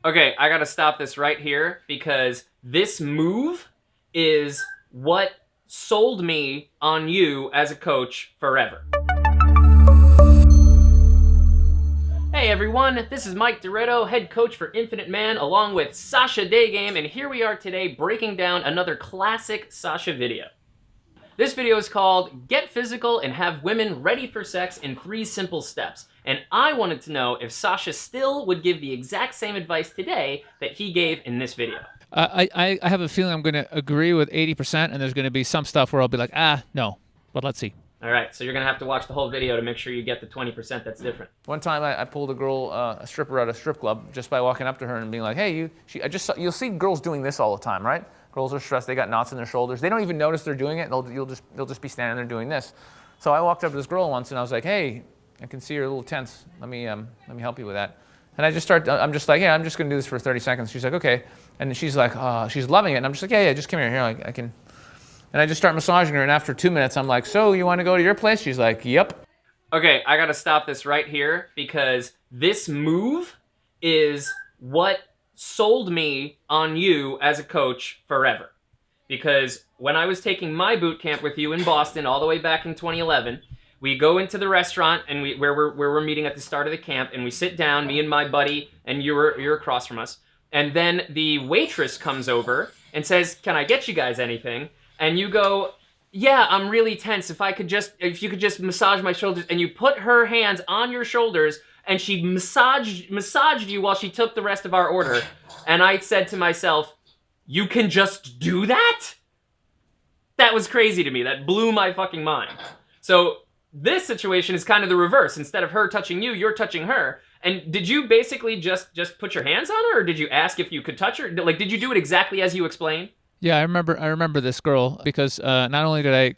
Okay, I gotta stop this right here because this move is what sold me on you as a coach forever. Hey everyone, this is Mike Doretto, head coach for Infinite Man, along with Sasha Daygame, and here we are today breaking down another classic Sasha video. This video is called Get Physical and Have Women Ready for Sex in 3 Simple Steps. And I wanted to know if Sasha still would give the exact same advice today that he gave in this video. I have a feeling I'm going to agree with 80%, and there's going to be some stuff where I'll be like, no. But let's see. All right, so you're gonna have to watch the whole video to make sure you get the 20% that's different. One time I pulled a girl, a stripper out of a strip club just by walking up to her and being like, hey, you'll see girls doing this all the time, right? Girls are stressed, they got knots in their shoulders. They don't even notice they're doing it, they'll just be standing there doing this. So I walked up to this girl once and I was like, hey, I can see you're a little tense. Let me help you with that. And I'm just like, yeah, I'm just gonna do this for 30 seconds. She's like, okay. And she's like, she's loving it. And I'm just like, yeah, just come here, I can. And I just start massaging her, and after 2 minutes, I'm like, so you want to go to your place? She's like, yep. Okay, I gotta stop this right here because this move is what sold me on you as a coach forever. Because when I was taking my boot camp with you in Boston all the way back in 2011, we go into the restaurant and where we're meeting at the start of the camp, and we sit down, me and my buddy, and you're across from us. And then the waitress comes over and says, "Can I get you guys anything?" And you go, "Yeah, I'm really tense. If you could just massage my shoulders." And you put her hands on your shoulders, and she massaged you while she took the rest of our order. And I said to myself, "You can just do that?" That was crazy to me. That blew my fucking mind. So this situation is kind of the reverse. Instead of her touching you, you're touching her. And did you basically just put your hands on her, or did you ask if you could touch her? Like, did you do it exactly as you explained? Yeah, I remember this girl because not only did I,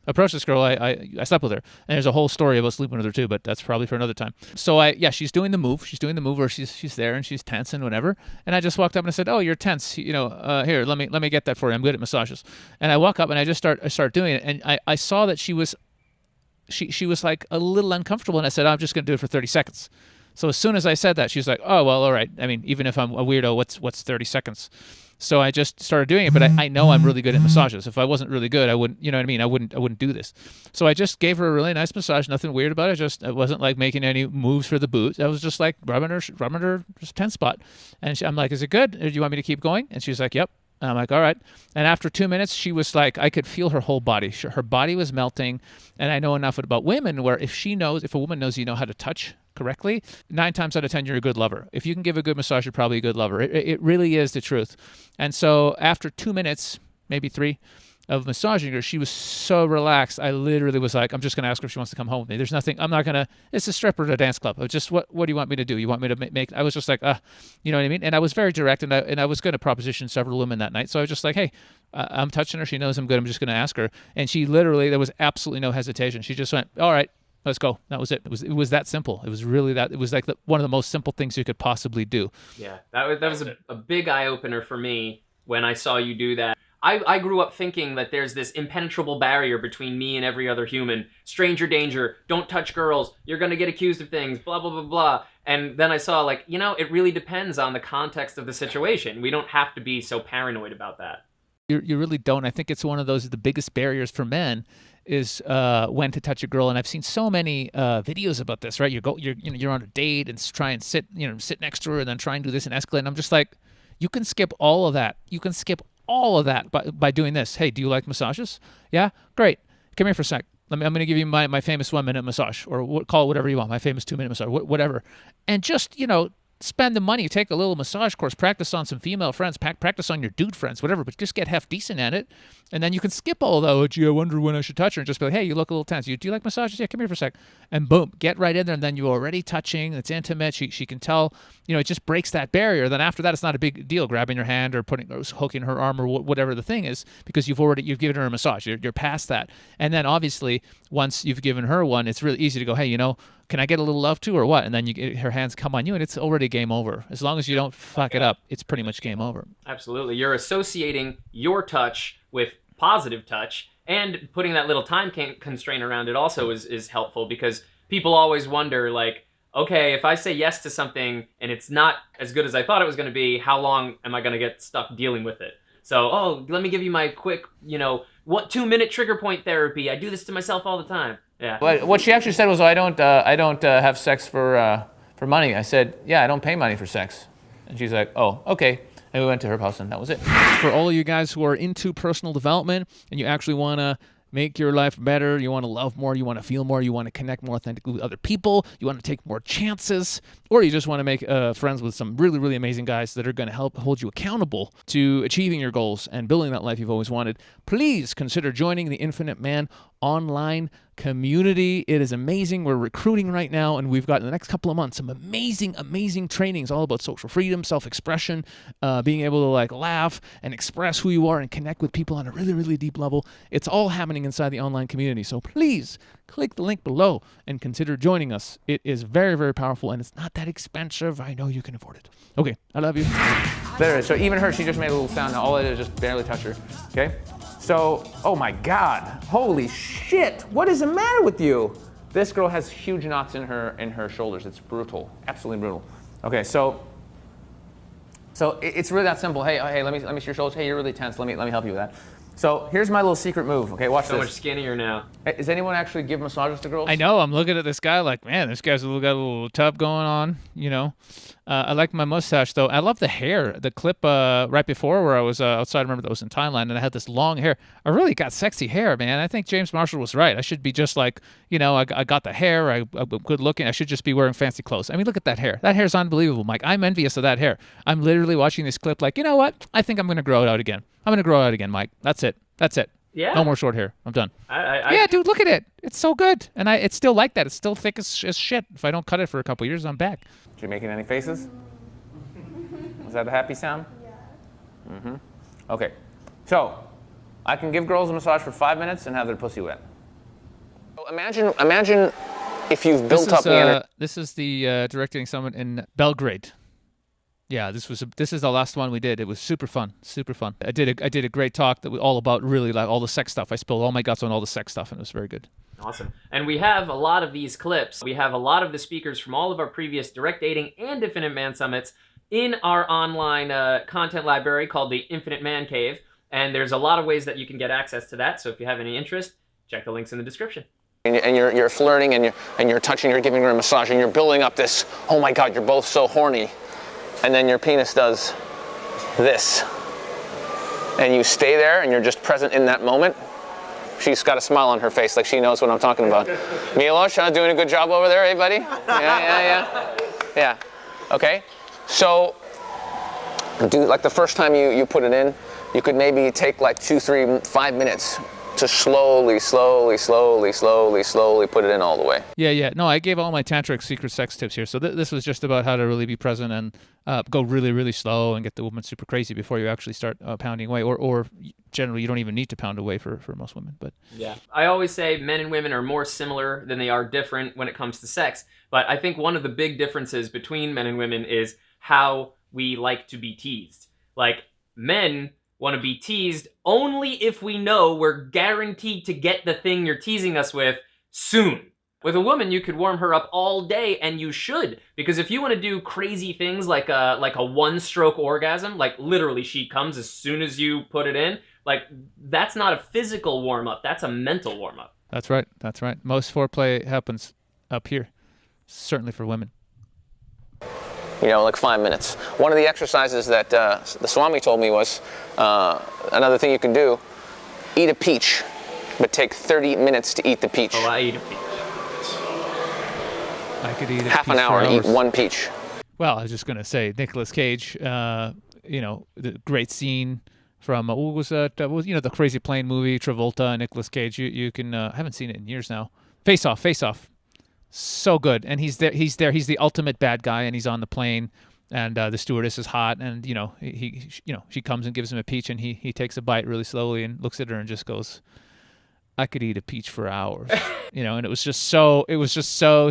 approach this girl, I slept with her. And there's a whole story about sleeping with her too, but that's probably for another time. So she's doing the move. She's doing the move where she's there and she's tense and whatever. And I just walked up and I said, "Oh, you're tense. Here, let me get that for you. I'm good at massages." And I walk up and I start doing it, and I saw that she was like a little uncomfortable, and I said, "I'm just going to do it for 30 seconds." So as soon as I said that, she's like, "Oh, well, all right. I mean, even if I'm a weirdo, what's 30 seconds?" So I just started doing it, but I know I'm really good at massages. If I wasn't really good, I wouldn't, you know what I mean? I wouldn't do this. So I just gave her a really nice massage, nothing weird about it. I wasn't like making any moves for the boot. I was just like rubbing her just 10 spot. And I'm like, "Is it good? Or do you want me to keep going?" And she's like, "Yep." And I'm like, "All right." And after 2 minutes, she was like, I could feel her whole body. Her body was melting. And I know enough about women where if a woman knows you know how to touch correctly, 9 times out of 10, you're a good lover. If you can give a good massage, you're probably a good lover. It really is the truth. And so after 2 minutes, maybe 3, of massaging her, she was so relaxed. I literally was like, I'm just going to ask her if she wants to come home with me. There's nothing, I'm not going to, it's a stripper at a dance club. Just, what do you want me to do? You want me to make, I was just like, you know what I mean? And I was very direct, and I was going to proposition several women that night. So I was just like, hey, I'm touching her. She knows I'm good. I'm just going to ask her. And she literally, there was absolutely no hesitation. She just went, all right, let's go. That was it. It was that simple. It was really that. It was like one of the most simple things you could possibly do. Yeah, that was a big eye opener for me when I saw you do that. I grew up thinking that there's this impenetrable barrier between me and every other human. Stranger danger, don't touch girls, you're gonna get accused of things, blah, blah, blah, blah. And then I saw, like, it really depends on the context of the situation. We don't have to be so paranoid about that. You really don't. I think it's one of the biggest barriers for men is when to touch a girl. And I've seen so many videos about this, right? You're on a date and try and sit next to her and then try and do this and escalate. And I'm just like, you can skip all of that. You can skip all of that by doing this. Hey, do you like massages? Yeah? Great. Come here for a sec. I'm going to give you my famous 1-minute massage, or call it whatever you want, my famous 2-minute massage, whatever. And just, spend the money, take a little massage course, practice on some female friends, practice on your dude friends, whatever, but just get half decent at it. And then you can skip all that, "Oh, gee, I wonder when I should touch her," and just be like, "Hey, you look a little tense. Do you like massages? Yeah, come here for a sec." And boom, get right in there, and then you're already touching. It's intimate. She can tell. It just breaks that barrier. Then after that, it's not a big deal grabbing her hand or hooking her arm or whatever the thing is, because you've given her a massage. You're past that. And then obviously, once you've given her one, it's really easy to go, "Hey, can I get a little love too, or what?" And then her hands come on you, and it's already game over. As long as you don't fuck it up, it's pretty much game over. Absolutely. You're associating your touch with positive touch, and putting that little time constraint around it also is helpful, because people always wonder, like, okay, if I say yes to something and it's not as good as I thought it was going to be, how long am I going to get stuck dealing with it? So, oh, let me give you my quick, 2-minute trigger point therapy. I do this to myself all the time. Yeah. But what she actually said was, I don't have sex for money. I said, yeah, I don't pay money for sex. And she's like, oh, okay. And we went to her house, and that was it. For all of you guys who are into personal development and you actually want to make your life better, you want to love more, you want to feel more, you want to connect more authentically with other people, you want to take more chances, or you just want to make friends with some really, really amazing guys that are going to help hold you accountable to achieving your goals and building that life you've always wanted, please consider joining the Infinite Man online community. It is amazing. We're recruiting right now, and we've got in the next couple of months some amazing, amazing trainings all about social freedom, self-expression, being able to laugh and express who you are and connect with people on a really, really deep level. It's all happening inside the online community. So please click the link below and consider joining us. It is very, very powerful, and it's not that expensive. I know you can afford it. Okay, I love you. There it is. So even her, she just made a little sound. All I did is just barely touch her. Okay? So, oh my God, holy shit, what is the matter with you? This girl has huge knots in her shoulders. It's brutal, absolutely brutal. Okay, so it's really that simple. Hey, let me see your shoulders. Hey, you're really tense. Let me help you with that. So here's my little secret move. Okay, watch So this. much skinnier now. Does anyone actually give massages to girls? I know. I'm looking at this guy like, man, this guy's got a little tub going on, I like my mustache, though. I love the hair. The clip right before where I was outside, I remember that was in Thailand, and I had this long hair. I really got sexy hair, man. I think James Marshall was right. I should be just like, I got the hair. I'm good looking. I should just be wearing fancy clothes. I mean, look at that hair. That hair's unbelievable, Mike. I'm envious of that hair. I'm literally watching this clip like, you know what? I think I'm going to grow it out again. I'm going to grow it out again, Mike. That's it. Yeah. No more short hair. I'm done. I Yeah, dude, look at it. It's so good. And it's still like that. It's still thick as shit. If I don't cut it for a couple years, I'm back. Did you making any faces? Was that a happy sound? Yeah. Mm-hmm. Okay. So, I can give girls a massage for 5 minutes and have their pussy wet. So imagine if you've built up the energy. This is the directing summit in Belgrade. Yeah, this is the last one we did. It was super fun. I did a great talk that was all about really like all the sex stuff. I spilled all my guts on all the sex stuff, and it was very good. Awesome. And we have a lot of these clips. We have a lot of the speakers from all of our previous Direct Dating and Infinite Man Summits in our online content library called the Infinite Man Cave. And there's a lot of ways that you can get access to that. So if you have any interest, check the links in the description. And you're flirting and you're touching, you're giving her a massage, and you're building up this, oh my God, you're both so horny. And then your penis does this. And you stay there and you're just present in that moment. She's got a smile on her face like she knows what I'm talking about. Milos, doing a good job over there, eh, buddy? Yeah. Okay. So, like the first time you put it in, you could maybe take like 2, 3, 5 minutes to slowly put it in all the way. Yeah. No, I gave all my tantric secret sex tips here. So this was just about how to really be present and go really, really slow and get the woman super crazy before you actually start pounding away. Or generally, you don't even need to pound away for most women. But yeah, I always say men and women are more similar than they are different when it comes to sex. But I think one of the big differences between men and women is how we like to be teased. Like, men want to be teased only if we know we're guaranteed to get the thing you're teasing us with soon. With a woman, you could warm her up all day, and you should, because if you want to do crazy things like a one-stroke orgasm, like literally she comes as soon as you put it in, like that's not a physical warm-up, that's a mental warm-up. That's right. Most foreplay happens up here, certainly for women. Like 5 minutes. One of the exercises that the Swami told me was another thing you can do, eat a peach, but take 30 minutes to eat the peach. Oh, I eat a peach. I could eat half an hour and eat one peach. Well, I was just going to say, Nicolas Cage, the great scene from, what was that? The Crazy Plane movie, Travolta and Nicolas Cage. You can, I haven't seen it in years now. Face Off. So good. And he's there. He's the ultimate bad guy, and he's on the plane, and the stewardess is hot, and she comes and gives him a peach, and he takes a bite really slowly and looks at her and just goes, I could eat a peach for hours. And it was just so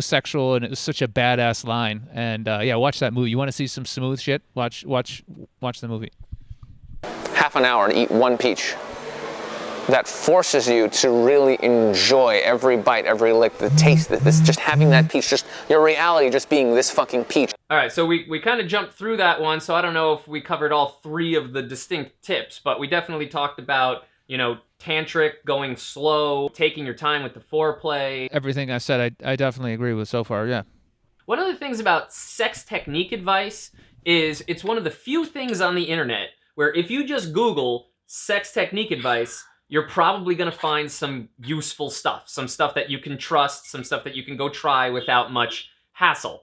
sexual, and it was such a badass line. And watch that movie. You want to see some smooth shit? Watch the movie. Half an hour and eat one peach. that forces you to really enjoy every bite, every lick, the taste, this just having that peach, just your reality just being this fucking peach. All right, so we kind of jumped through that one, so I don't know if we covered all 3 of the distinct tips, but we definitely talked about, you know, tantric, going slow, taking your time with the foreplay. Everything I said, I definitely agree with so far. Yeah. One of the things about sex technique advice is it's one of the few things on the internet where if you just Google sex technique advice, you're probably going to find some useful stuff, some stuff that you can trust, some stuff that you can go try without much hassle.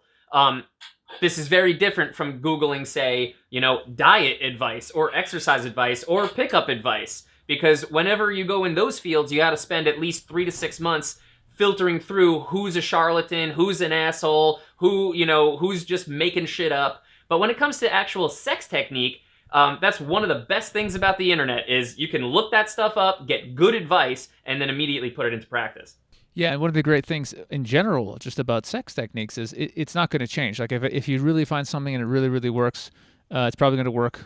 This is very different from Googling, say, you know, diet advice or exercise advice or pickup advice. Because whenever you go in those fields, you got to spend at least 3 to 6 months filtering through who's a charlatan, who's an asshole, who, you know, who's just making shit up. But when it comes to actual sex technique, that's one of the best things about the internet is you can look that stuff up, get good advice, and then immediately put it into practice. Yeah, and one of the great things in general just about sex techniques is it's not going to change. Like if you really find something and it really, really works, it's probably going to work,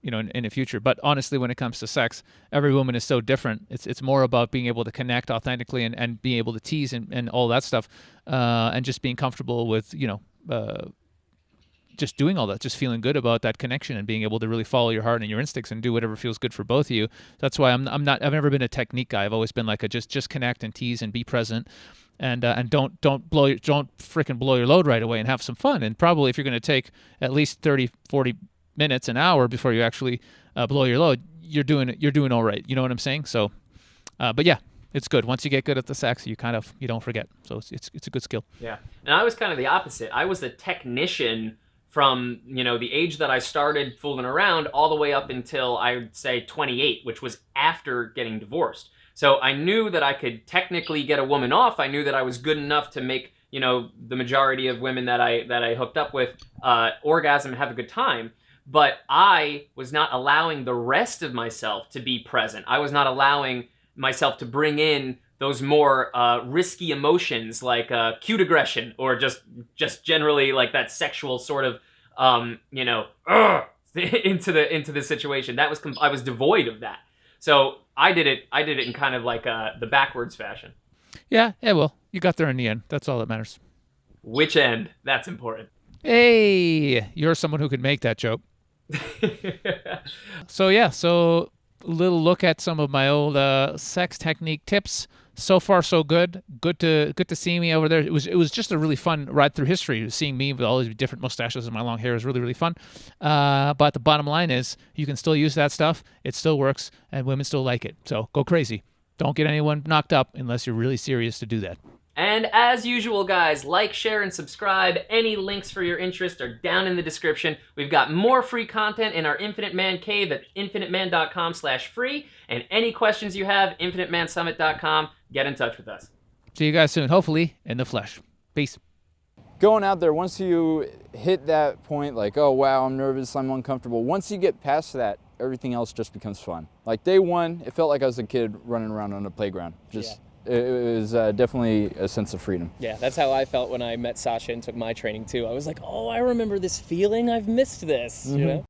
you know, in the future. But honestly, when it comes to sex, every woman is so different. It's more about being able to connect authentically and being able to tease and all that stuff, and just being comfortable with, you know, just doing all that, just feeling good about that connection and being able to really follow your heart and your instincts and do whatever feels good for both of you. That's why I've never been a technique guy. I've always been like a just connect and tease and be present, and don't freaking blow your load right away and have some fun. And probably if you're going to take at least 30, 40 minutes, an hour before you actually blow your load, you're doing all right. You know what I'm saying? So, but yeah, it's good. Once you get good at the sex, you don't forget. So it's a good skill. Yeah, and I was kind of the opposite. I was a technician from, you know, the age that I started fooling around all the way up until I would say 28, which was after getting divorced. So I knew that I could technically get a woman off. I knew that I was good enough to make, you know, the majority of women that I hooked up with orgasm and have a good time. But I was not allowing the rest of myself to be present. I was not allowing myself to bring in those more risky emotions like cute aggression or just generally like that sexual sort of you know into the situation. That was I was devoid of that. So I did it in kind of like the backwards fashion. Yeah, well, you got there in the end. That's all that matters. Which end? That's important. Hey, you're someone who could make that joke. So a little look at some of my old sex technique tips. So far, so good. Good to see me over there. It was just a really fun ride through history. Seeing me with all these different mustaches and my long hair is really, really fun. But the bottom line is you can still use that stuff. It still works, and women still like it. So go crazy. Don't get anyone knocked up unless you're really serious to do that. And as usual, guys, like, share, and subscribe. Any links for your interest are down in the description. We've got more free content in our Infinite Man Cave at infiniteman.com/free. And any questions you have, infinitemansummit.com. Get in touch with us. See you guys soon, hopefully in the flesh. Peace. Going out there, once you hit that point, like, oh, wow, I'm nervous, I'm uncomfortable. Once you get past that, everything else just becomes fun. Like day one, it felt like I was a kid running around on a playground. It was definitely a sense of freedom. Yeah, that's how I felt when I met Sasha and took my training too. I was like, oh, I remember this feeling. I've missed this, you know?